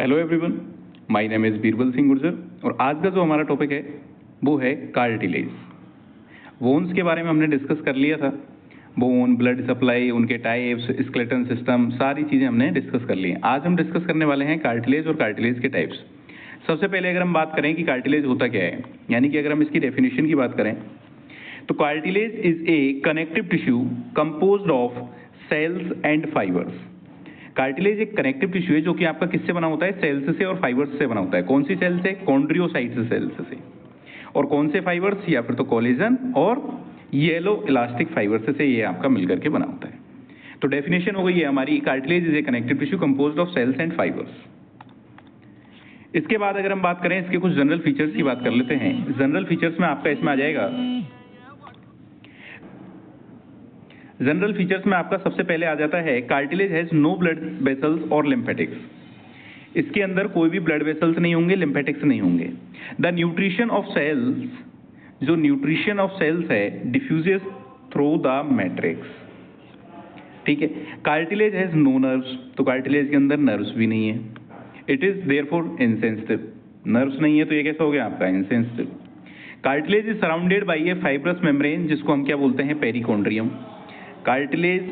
Hello everyone, my name is Birbal Singh Gurjar और आज का जो हमारा टॉपिक है वो है कार्टिलेज। बोन्स के बारे में हमने डिस्कस कर लिया था। बोन, ब्लड सप्लाई, उनके टाइप्स, स्केलेटन सिस्टम, सारी चीज़ें हमने डिस्कस कर ली हैं। आज हम डिस्कस करने वाले हैं कार्टिलेज और कार्टिलेज के टाइप्स। सबसे पहले अगर हम बात करें कि कार्टिलेज होता क्या है, यानी कि अगर हम इसकी डेफिनेशन की बात करें तो cartilage is a connective tissue composed of cells and fibres. Cartilage एक कनेक्टिव टिश्यू है जो कि आपका किससे बना होता है? सेल्स से और फाइबर्स से बना होता है। कौन सी सेल से? कॉन्ड्रियोसाइट सेल्स से। और कौन से फाइबर्स? या फिर तो कोलेजन और येलो इलास्टिक फाइबर्स से ये आपका मिलकर के बना होता है। तो डेफिनेशन हो गई है हमारी, cartilage is a connective tissue composed of cells and fibres. इसके बाद अगर हम बात करें इसके कुछ जनरल फीचर्स की बात कर लेते हैं। जनरल फीचर्स में आपका इसमें आ जाएगा, जनरल फीचर्स में आपका सबसे पहले आ जाता है cartilage has no blood vessels और लिम्फेटिक्स। इसके अंदर कोई भी ब्लड वेसल्स नहीं होंगे, लिम्फेटिक्स नहीं होंगे। द न्यूट्रिशन ऑफ सेल्स, जो न्यूट्रिशन ऑफ सेल्स है, डिफ्यूजेस थ्रू द मैट्रिक्स। ठीक है। कार्टिलेज हैज नो नर्व्स, तो कार्टिलेज के अंदर नर्व्स भी नहीं है। It is therefore insensitive, nerves नहीं है तो ये कैसा हो गया आपका? Insensitive. Cartilage is surrounded by A fibrous membrane, जिसको हम क्या बोलते हैं? पेरिकॉन्ड्रियम। कार्टिलेज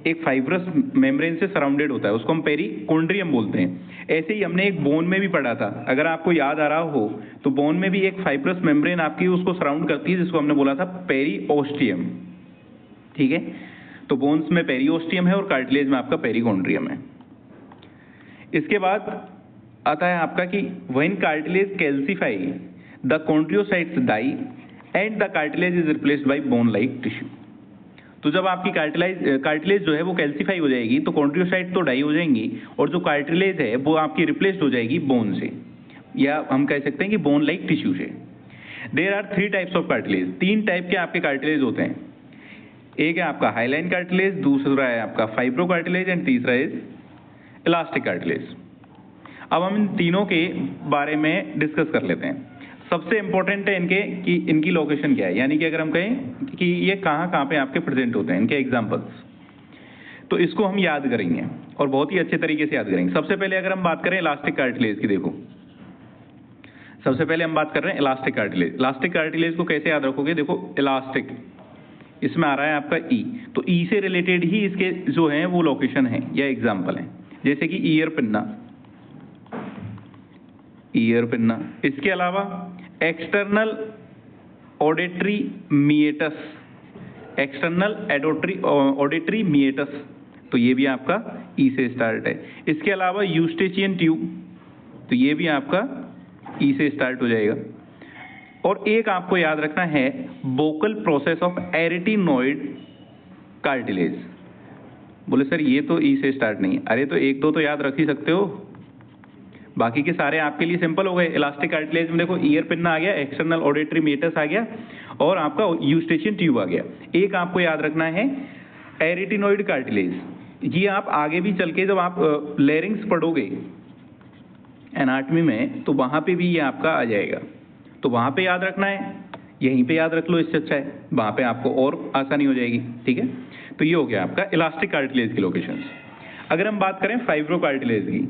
एक फाइब्रस मेम्ब्रेन से सराउंडेड होता है, उसको हम पेरिकॉन्ड्रियम बोलते हैं। ऐसे ही हमने एक बोन में भी पढ़ा था, अगर आपको याद आ रहा हो तो बोन में भी एक फाइब्रस मेम्ब्रेन आपकी उसको सराउंड करती है, जिसको हमने बोला था पेरिओस्टियम। ठीक है। तो बोन्स में पेरिओस्टियम है और कार्टिलेज में आपका पेरिकॉन्ड्रियम है। इसके बाद आता है आपका कि when cartilage calcify the chondrocytes die and the cartilage is replaced by bone like tissue. तो जब आपकी कार्टिलेज जो है वो कैल्सिफाई हो जाएगी तो कॉन्ड्रियोसाइट तो डाई हो जाएंगी और जो कार्टिलेज है वो आपकी रिप्लेस्ड हो जाएगी बोन से, या हम कह सकते हैं कि बोन लाइक टिश्यू से। There are 3 types of cartilage, 3 type के आपके कार्टिलेज होते हैं। एक है आपका हाइलाइन कार्टिलेज, दूसरा है आपका फाइब्रो कार्टिलेज एंड तीसरा इज इलास्टिक कार्टिलेज। अब हम इन तीनों के बारे में डिस्कस कर लेते हैं। सबसे इंपॉर्टेंट है इनके कि इनकी लोकेशन क्या है, यानी कि अगर हम कहें कि ये कहाँ कहाँ पे आपके प्रेजेंट होते हैं, इनके एग्जांपल्स, तो इसको हम याद करेंगे और बहुत ही अच्छे तरीके से याद करेंगे। सबसे पहले अगर हम बात करें इलास्टिक कार्टिलेज की, देखो सबसे पहले हम बात कर रहे हैं इलास्टिक कार्टिलेज। इलास्टिक कार्टिलेज को कैसे याद रखोगे? देखो इलास्टिक, इसमें आ रहा है आपका ई, तो ई से रिलेटेड ही इसके जो है वो लोकेशन है या एग्जाम्पल है, जैसे कि ईयर पिन्ना, ईयर पिन्ना। इसके अलावा external auditory meatus, external auditory meatus, तो ये भी आपका ई से स्टार्ट है। इसके अलावा यूस्टेचियन ट्यूब, तो ये भी आपका ई से स्टार्ट हो जाएगा। और एक आपको याद रखना है वोकल प्रोसेस ऑफ एरिटिनोइड कार्टिलेज। बोले सर ये तो ई से स्टार्ट नहीं है, अरे तो एक दो तो याद रख ही सकते हो, बाकी के सारे आपके लिए सिंपल हो गए। इलास्टिक कार्टिलेज में देखो ईयर पिन्ना आ गया, एक्सटर्नल ऑडिटरी मिएटस आ गया और आपका यूस्टेचियन ट्यूब आ गया। एक आपको याद रखना है एरिटिनोइड कार्टिलेज। ये आप आगे भी चल के जब आप लेरिंग्स पढ़ोगे एनाटॉमी में तो वहां पे भी ये आपका आ जाएगा, तो वहां पे याद रखना है, यहीं पे याद रख लो, इससे अच्छा है, वहां पे आपको और आसानी हो जाएगी। ठीक है। तो ये हो गया आपका इलास्टिक कार्टिलेज की लोकेशन। अगर हम बात करें फाइब्रो कार्टिलेज की,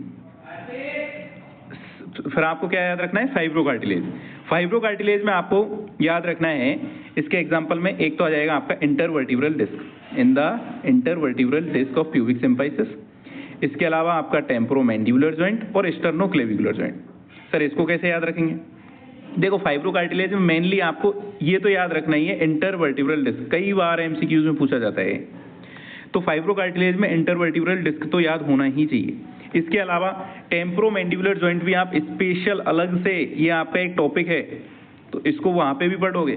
फिर आपको क्या याद रखना है? Fibro cartilage. फाइब्रो कार्टिलेज में आपको याद रखना है, इसके एग्जांपल में एक तो आ जाएगा आपका intervertebral disc, in the intervertebral disc of pubic symphysis. इसके अलावा आपका टेम्पोरोमैंडिबुलर जॉइंट और स्टर्नोक्लेविकुलर जॉइंट। सर इसको कैसे याद रखेंगे? देखो फाइब्रो कार्टिलेज में मेनली आपको ये तो याद रखना ही है इंटरवर्टिब्रल डिस्क, कई बार एमसीक्यूज में पूछा जाता है, तो फाइब्रो कार्टिलेज में इंटरवर्टिब्रल डिस्क तो याद होना ही चाहिए। इसके अलावा टेम्पोरोमैंडिबुलर जॉइंट भी आप स्पेशल अलग से, ये आपका एक टॉपिक है तो इसको वहां पे भी पढ़ोगे,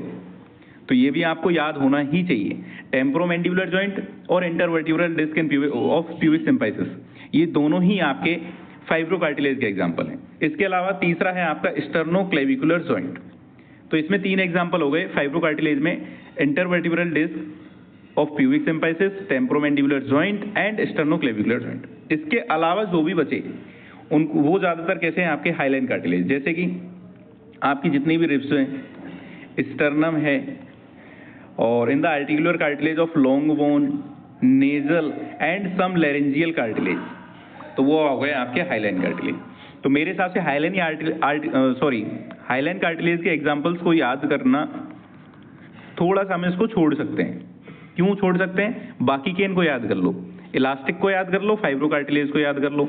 तो ये भी आपको याद होना ही चाहिए। टेम्पोरोमैंडिबुलर जॉइंट और intervertebral disc in of pubic symphysis, ये दोनों ही आपके फाइब्रो कार्टिलेज के एग्जाम्पल हैं। इसके अलावा तीसरा है आपका स्टर्नोक्लेविकुलर जॉइंट। तो इसमें 3 एग्जाम्पल हो गए फाइब्रो कार्टिलेज में, intervertebral disc of pubic symphysis, temporomandibular joint and sternoclavicular joint. इसके अलावा जो भी बचे उनको वो ज्यादातर कैसे हैं? आपके हाइलाइन कार्टिलेज, जैसे कि आपकी जितनी भी रिब्स हैं, स्टर्नम है, और in the articular cartilage of long bone, nasal and some laryngeal cartilage, तो वो हो गए आपके हाइलाइन कार्टिलेज। तो मेरे हिसाब से हाइलाइन हाइलाइन कार्टिलेज के एग्जांपल्स को याद करना थोड़ा सा हम इसको छोड़ सकते हैं। क्यों छोड़ सकते हैं? बाकी के इनको याद कर लो, इलास्टिक को याद कर लो, फाइब्रो कार्टिलेज को याद कर लो,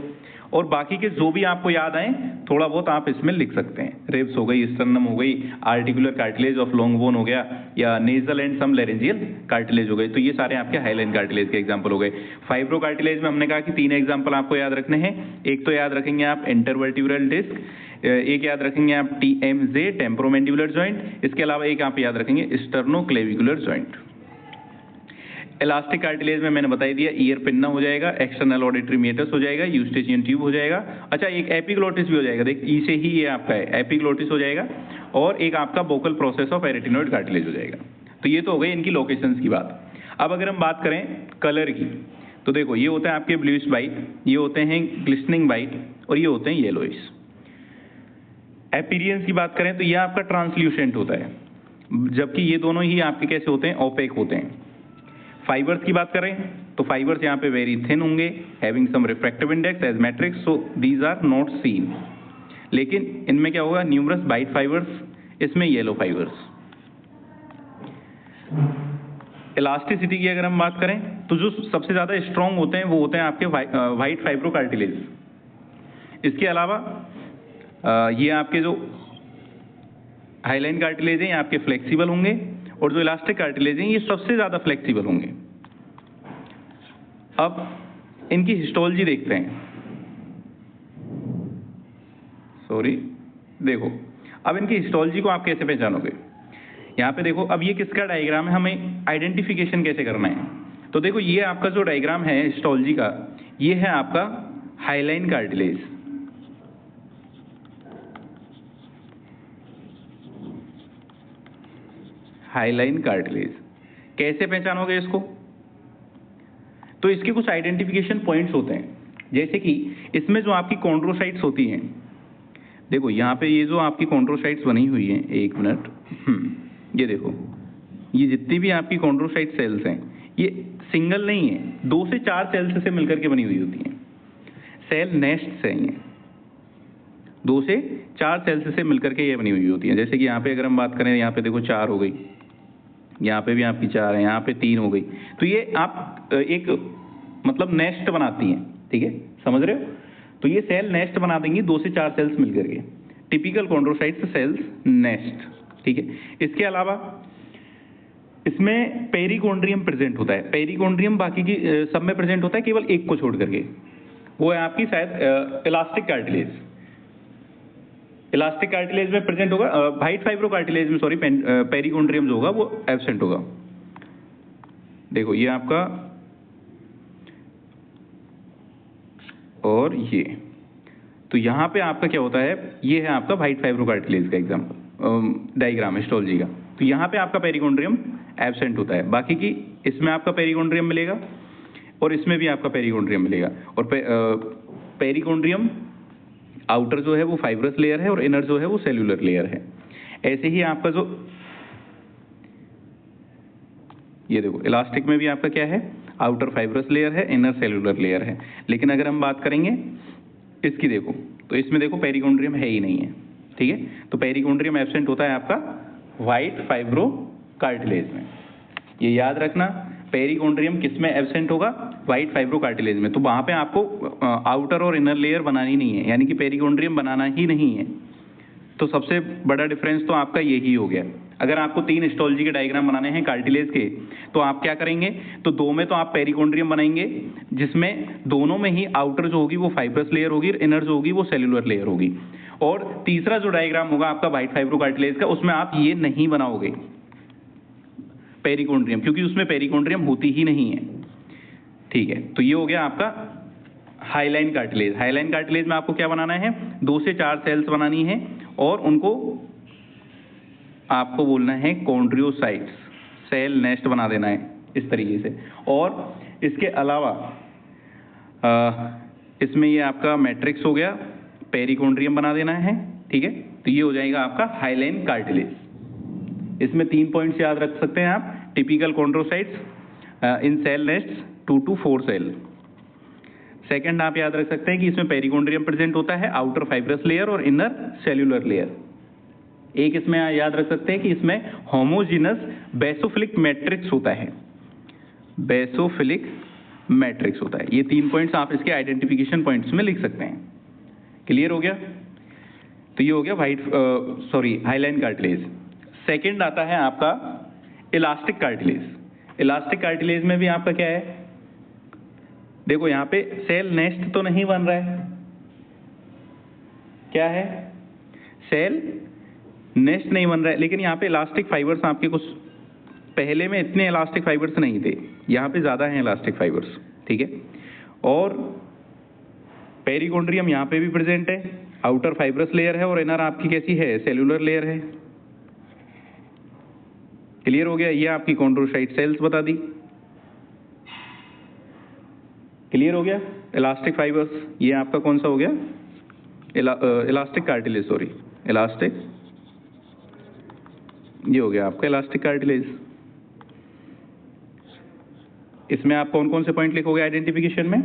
और बाकी के जो भी आपको याद आए थोड़ा बहुत आप इसमें लिख सकते हैं। रेब्स हो गई, स्टर्नम हो गई, articular cartilage of long bone हो गया, या nasal and some laryngeal cartilage हो गए। तो ये सारे आपके हाइलाइन कार्टिलेज के एग्जांपल हो गए। फाइब्रो कार्टिलेज में हमने कहा कि 3 एग्जांपल आपको याद रखने हैं। एक तो याद रखेंगे आप इंटरवर्टिब्रल डिस्क, एक याद रखेंगे आप TMJ टेम्पोरोमैंडिबुलर जॉइंट, इसके अलावा एक आप याद रखेंगे स्टर्नोक्लेविकुलर जॉइंट। इलास्टिक कार्टिलेज में मैंने बता दिया, ईयर पिन्ना हो जाएगा, एक्सटर्नल ऑडिटरी मेटस हो जाएगा, यूस्टेचियन ट्यूब हो जाएगा। अच्छा, एक एपिग्लोटिस भी हो जाएगा, देख ई से ही ये आपका है, एपिग्लोटिस हो जाएगा, और एक आपका vocal process of arytenoid cartilage हो जाएगा। तो ये तो हो गई इनकी लोकेशंस की बात। अब अगर हम बात करें कलर की, तो देखो ये होता है आपके ब्लूइश वाइट, ये होते हैं ग्लिस्टनिंग वाइट, और ये होते हैं येलोइश। अपीयरेंस की बात करें तो ये आपका ट्रांसल्यूसेंट होता है, जबकि ये दोनों ही आपके कैसे होते हैं? ओपेक होते हैं। फाइबर्स की बात करें तो फाइबर्स यहाँ पे वेरी थिन होंगे, having some refractive index as matrix, so these are not seen. लेकिन इनमें क्या होगा? न्यूमरस वाइट फाइबर्स, इसमें येलो फाइबर्स। इलास्टिसिटी की अगर हम बात करें तो जो सबसे ज्यादा स्ट्रॉन्ग होते हैं वो होते हैं आपके वाइट फाइब्रो कार्टिलेज। इसके अलावा ये आपके जो हाइलाइन कार्टिलेज हैं ये आपके फ्लेक्सिबल होंगे, और जो इलास्टिक कार्टिलेज हैं ये सबसे ज्यादा फ्लेक्सिबल होंगे। अब इनकी हिस्टोलॉजी देखते हैं। देखो अब इनकी हिस्टोलॉजी को आप कैसे पहचानोगे? यहाँ पे देखो, अब ये किसका डायग्राम है, हमें आइडेंटिफिकेशन कैसे करना है। तो देखो ये आपका जो डायग्राम है हिस्टोलॉजी का, ये है आपका हाइलाइन कार्टिलेज। हाइलाइन कार्टिलेज कैसे पहचानोगे इसको? तो इसके कुछ आइडेंटिफिकेशन पॉइंट्स होते हैं, जैसे कि इसमें जो आपकी कॉन्ड्रोसाइट्स होती हैं, देखो यहाँ पे ये जो आपकी कॉन्ड्रोसाइट्स बनी हुई हैं, एक मिनट, ये देखो, ये जितनी भी आपकी कॉन्ड्रोसाइट सेल्स हैं ये सिंगल नहीं है, 2 से 4 सेल्स से मिलकर के बनी हुई होती हैं। सेल नेस्ट से हैं, 2 से 4 सेल्स से मिलकर के ये बनी हुई होती हैं। जैसे कि यहाँ पे अगर हम बात करें, यहाँ पे देखो 4 हो गई, यहाँ पे भी आपकी 4 है, यहाँ पे 3 हो गई। तो ये आप एक मतलब नेस्ट बनाती हैं, ठीक है, समझ रहे हो? तो ये सेल नेस्ट बना देंगी 2 से 4 सेल्स मिलकर के, टिपिकल कॉन्ड्रोसाइट्स सेल्स नेस्ट, ठीक है। इसके अलावा इसमें पेरिकोन्ड्रियम प्रेजेंट होता है। पेरिकोन्ड्रियम बाकी की सब में प्रेजेंट होता है, केवल एक को छोड़ करके, वो है आपकी शायद इलास्टिक कार्टिलेज। इलास्टिक कार्टिलेज में प्रेजेंट होगा, वाइट फाइब्रो कार्टिलेज में सॉरी पेरिकोन्ड्रियम जो होगा वो एब्सेंट होगा। देखो ये आपका, और ये, तो यहाँ पे आपका क्या होता है, ये है आपका वाइट फाइब्रो कार्टिलेज का एग्जाम्पल डायग्राम हिस्टोलॉजी का। तो यहाँ पे आपका पेरिकोन्ड्रियम एब्सेंट होता है, बाकी की इसमें आपका पेरिकोन्ड्रियम मिलेगा और इसमें भी आपका पेरिकोन्ड्रियम मिलेगा। और पेरिकोन्ड्रियम आउटर जो है वो फाइब्रस लेयर है और इनर जो है वो सेल्यूलर लेयर है। ऐसे ही आपका जो, ये देखो इलास्टिक में भी आपका क्या है, आउटर फाइब्रस लेयर है, इनर सेल्यूलर लेयर है। लेकिन अगर हम बात करेंगे इसकी, देखो तो इसमें देखो पेरिकोन्ड्रियम है ही नहीं है, ठीक है। तो पेरिकोन्ड्रियम एब्सेंट होता है आपका वाइट फाइब्रो कार्टिलेज में। ये याद रखना, पेरिकोन्ड्रियम किस में एब्सेंट होगा? वाइट फाइब्रो कार्टिलेज में। तो वहां पे आपको आउटर और इनर लेयर बनानी नहीं है, यानी कि पेरिकोन्ड्रियम बनाना ही नहीं है। तो सबसे बड़ा डिफरेंस तो आपका यही हो गया। अगर आपको 3 हिस्टोलॉजी के डायग्राम बनाने हैं कार्टिलेज के, तो आप क्या करेंगे, तो 2 में तो आप पेरिकोन्ड्रियम बनाएंगे, जिसमें दोनों में ही आउटर जो होगी वो फाइब्रस लेयर होगी, इनर जो होगी वो सेल्यूलर लेयर होगी। और तीसरा जो डायग्राम होगा आपका वाइट फाइब्रो कार्टिलेज का, उसमें आप ये नहीं बनाओगे पेरिकोन्ड्रियम, क्योंकि उसमें पेरिकोन्ड्रियम होती ही नहीं है, ठीक है। तो ये हो गया आपका हाइलाइन कार्टिलेज। हाइलाइन कार्टिलेज में आपको क्या बनाना है, 2 से 4 सेल्स बनानी है और उनको आपको बोलना है कॉन्ड्रियोसाइट्स, सेल नेस्ट बना देना है इस तरीके से। और इसके अलावा इसमें ये आपका मैट्रिक्स हो गया, पेरिकोन्ड्रियम बना देना है, ठीक है। तो ये हो जाएगा आपका हाइलाइन कार्टिलेज। इसमें 3 पॉइंट्स याद रख सकते हैं आप, typical chondrocytes in cell nest 2 to 4 cell, second आप याद रख सकते हैं कि इसमें पेरिकोंड्रियम प्रेजेंट होता है, आउटर फाइब्रस लेयर और इनर सेल्यूलर लेयर। एक इसमें याद रख सकते हैं कि इसमें होमोजीनस बेसोफिलिक मैट्रिक्स होता है, बेसोफिलिक मैट्रिक्स होता है। ये 3 पॉइंट्स आप इसके आइडेंटिफिकेशन पॉइंट्स में लिख सकते हैं। क्लियर हो गया? तो ये हो गया हाइलाइन कार्टिलेज। सेकंड आता है आपका इलास्टिक कार्टिलेज। इलास्टिक कार्टिलेज में भी आपका क्या है, देखो यहाँ पे सेल नेस्ट तो नहीं बन रहा है, क्या है, सेल नेस्ट नहीं बन रहा है, लेकिन यहाँ पे इलास्टिक फाइबर्स आपके कुछ पहले में इतने इलास्टिक फाइबर्स नहीं थे, यहाँ पे ज़्यादा हैं इलास्टिक फाइबर्स, ठीक है। और पेरिकोंड्रियम यहाँ पे भी प्रेजेंट है, आउटर फाइब्रस लेयर है और इनर आपकी कैसी है, सेल्यूलर लेयर है। क्लियर हो गया? ये आपकी कॉन्ड्रोसाइट सेल्स बता दी। क्लियर हो गया? इलास्टिक फाइबर्स, ये आपका कौन सा हो गया, इलास्टिक कार्टिलेज, सॉरी इलास्टिक, ये हो गया आपका इलास्टिक कार्टिलेज। इसमें आप कौन कौन से पॉइंट लिखोगे आइडेंटिफिकेशन में?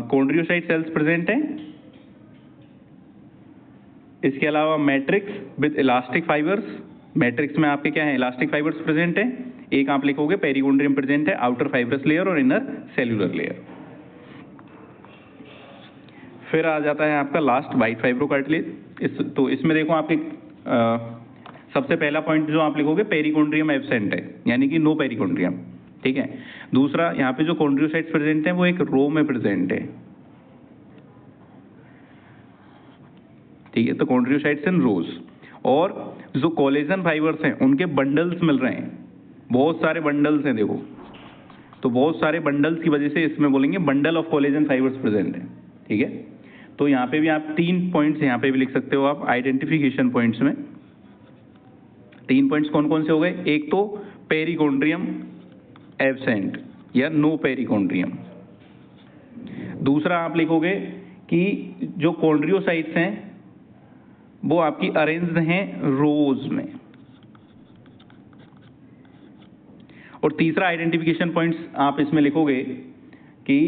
कॉन्ड्रियोसाइट सेल्स प्रेजेंट हैं, इसके अलावा matrix with elastic fibres, matrix में आपके क्या है, इलास्टिक फाइबर्स प्रेजेंट है। एक आप लिखोगे पेरिकोंड्रियम प्रेजेंट है, आउटर फाइब्रस लेयर और इनर सेल्यूलर लेयर। फिर आ जाता है आपका लास्ट वाइट फाइब्रोकार्टिलेज। तो इसमें देखो आपके सबसे पहला पॉइंट जो आप लिखोगे पेरिकोंड्रियम एब्सेंट है, यानी कि नो पेरिकोंड्रियम, ठीक है। दूसरा, यहाँ पे जो कॉन्ड्रियोसाइट्स प्रेजेंट हैं वो एक रो में प्रेजेंट है, ठीक है, तो कॉन्ड्रियोसाइट्स इन रोज। और जो कोलेजन फाइबर्स हैं उनके बंडल्स मिल रहे हैं, बहुत सारे बंडल्स हैं देखो, तो बहुत सारे बंडल्स की वजह से इसमें बोलेंगे bundle of collagen fibres present है, ठीक है। तो यहाँ पे भी आप 3 पॉइंट्स यहाँ पे भी लिख सकते हो आप आइडेंटिफिकेशन पॉइंट्स में। 3 पॉइंट्स कौन कौन से हो गए? एक तो पेरिकोंड्रियम एब्सेंट या नो पेरिकोंड्रियम। दूसरा आप लिखोगे कि जो कॉन्ड्रियोसाइट्स हैं वो आपकी अरेंज्ड हैं रोज में। और तीसरा आइडेंटिफिकेशन पॉइंट्स आप इसमें लिखोगे कि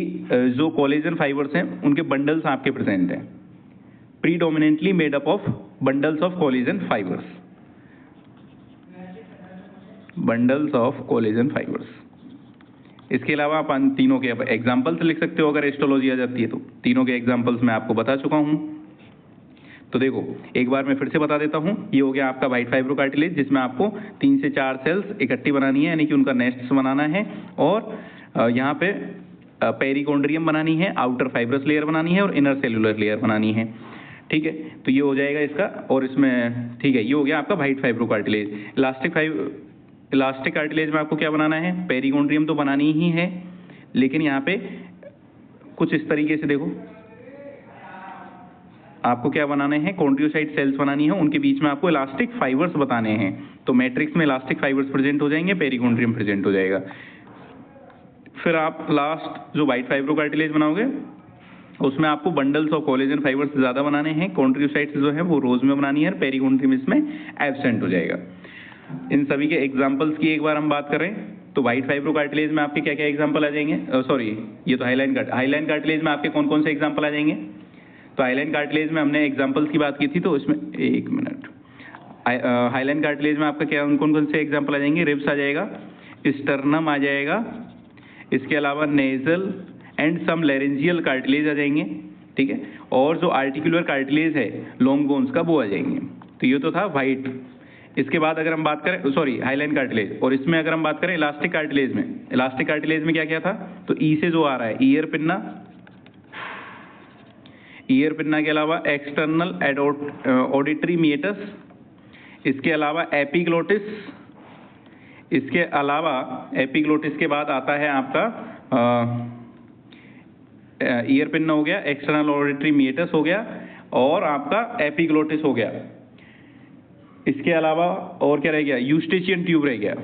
जो कोलेजन फाइबर्स हैं उनके बंडल्स आपके प्रेजेंट हैं, predominantly made up of bundles of collagen fibres, bundles of collagen fibres. इसके अलावा आप तीनों के एग्जाम्पल्स लिख सकते हो अगर हिस्टोलॉजी आ जाती है तो। तीनों के एग्जाम्पल्स मैं आपको बता चुका हूं। तो देखो एक बार मैं फिर से बता देता हूं, ये हो गया आपका वाइट फाइब्रोकार्टिलेज जिसमें आपको 3 से 4 सेल्स इकट्ठी बनानी है, यानी कि उनका नेस्ट बनाना है। और यहाँ पे पेरिकोंड्रियम बनानी है, आउटर फाइब्रस लेयर बनानी है और इनर सेल्यूलर लेयर बनानी है, ठीक है। तो ये हो जाएगा इसका। और इसमें ठीक है, ये हो गया आपका वाइट फाइब्रोकार्टिलेज। इलास्टिक कार्टिलेज में आपको क्या बनाना है? पेरिकोंड्रियम तो बनानी ही है, लेकिन यहाँ पे कुछ इस तरीके से देखो, आपको क्या बनाने हैं, कॉन्ड्रियोसाइट सेल्स बनानी है, उनके बीच में आपको इलास्टिक फाइबर्स बताने हैं। तो मैट्रिक्स में इलास्टिक फाइबर्स प्रेजेंट हो जाएंगे, पेरिकोंड्रियम प्रेजेंट हो जाएगा। फिर आप लास्ट जो वाइट फाइब्रोकार्टिलेज बनाओगे उसमें आपको बंडल्स ऑफ कोलेजन फाइबर्स ज़्यादा बनाने हैं, कॉन्ड्रियोसाइट्स जो है वो रोज में बनानी है, पेरिकोंड्रियम इसमें एब्सेंट हो जाएगा। इन सभी के एग्जाम्पल्स की एक बार हम बात करें तो वाइट फाइब्रोकार्टिलेज में आपके क्या क्या एग्जाम्पल आ जाएंगे? सॉरी, ये तो हाइलाइन कार्टिलेज में आपके कौन कौन से एग्जाम्पल आ जाएंगे? तो हाइलाइन कार्टिलेज में हमने एग्जाम्पल्स की बात की थी, तो इसमें एक मिनट, हाइलाइन कार्टिलेज में आपका क्या कौन कौन से एग्जाम्पल आ जाएंगे? रिब्स आ जाएगा, स्टर्नम आ जाएगा, इसके अलावा nasal and some laryngeal cartilage आ जाएंगे, ठीक है। और जो आर्टिकुलर कार्टिलेज है लॉन्ग बोन्स का वो आ जाएंगे। तो ये तो था वाइट। इसके बाद अगर हम बात करें, सॉरी हाइलाइन कार्टिलेज, और इसमें अगर हम बात करें इलास्टिक कार्टिलेज में, इलास्टिक कार्टिलेज में क्या क्या था? तो ई से जो आ रहा है ईयर पिन्ना, ईयर पिन्ना के अलावा एक्सटर्नल ऑडिटरी मीएटस, इसके अलावा एपिग्लोटिस, इसके अलावा एपिग्लोटिस के बाद आता है आपका ईयर पिन्ना हो गया, एक्सटर्नल ऑडिटरी मीएटस हो गया और आपका एपिग्लोटिस हो गया। इसके अलावा और क्या रह गया? यूस्टेचियन ट्यूब रह गया,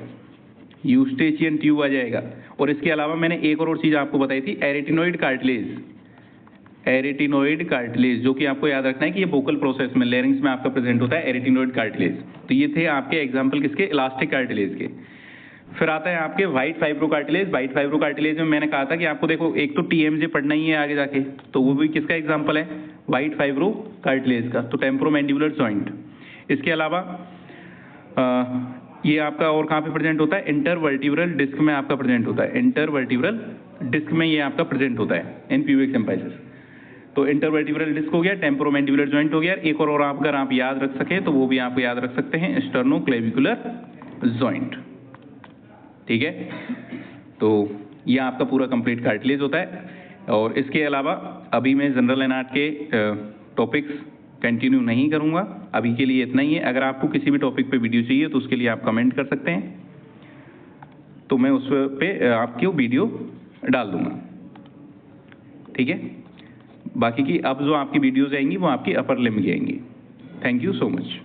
यूस्टेचियन ट्यूब आ जाएगा। और इसके अलावा मैंने एक और चीज़ आपको बताई थी, एरेटिनोइड कार्टिलेज, एरेटिनोइड कार्टिलेज, जो कि आपको याद रखना है कि ये वोकल प्रोसेस में लेरिंग्स में आपका प्रेजेंट होता है एरेटिनोइड कार्टिलेज। तो ये थे आपके एग्जाम्पल किसके? इलास्टिक कार्टिलेज के। फिर आता है आपके white fibro cartilage. White fibro cartilage में मैंने कहा था कि आपको देखो एक तो TMJ पढ़ना ही है आगे जाके, तो वो भी किसका एग्जांपल है, वाइट फाइब्रो कार्टिलेज का, तो टेम्पोरोमैंडिबुलर जॉइंट। इसके अलावा ये आपका और कहाँ पे प्रेजेंट होता है, इंटरवर्टिब्रल डिस्क में आपका प्रेजेंट होता है, इंटरवर्टिब्रल डिस्क में ये आपका प्रेजेंट होता है इन प्यूबिक सिम्पाइसिस। तो इंटरवर्टिब्रल डिस्क हो गया, टेम्पोरोमैंडिबुलर जॉइंट हो गया, एक और आप अगर आप याद रख सके तो वो भी आप याद रख सकते हैं, स्टर्नोक्लेविकुलर जॉइंट। ठीक है, तो ये आपका पूरा कंप्लीट कार्टिलेज होता है। और इसके अलावा अभी मैं जनरल एनाट के टॉपिक्स कंटिन्यू नहीं करूंगा, अभी के लिए इतना ही है। अगर आपको किसी भी टॉपिक पे वीडियो चाहिए तो उसके लिए आप कमेंट कर सकते हैं, तो मैं उस पे आपकी वीडियो डाल दूंगा। ठीक है, बाकी की अब जो आपकी वीडियोज आएंगी वो आपकी अपर लिम्ब की आएंगी। Thank you so much.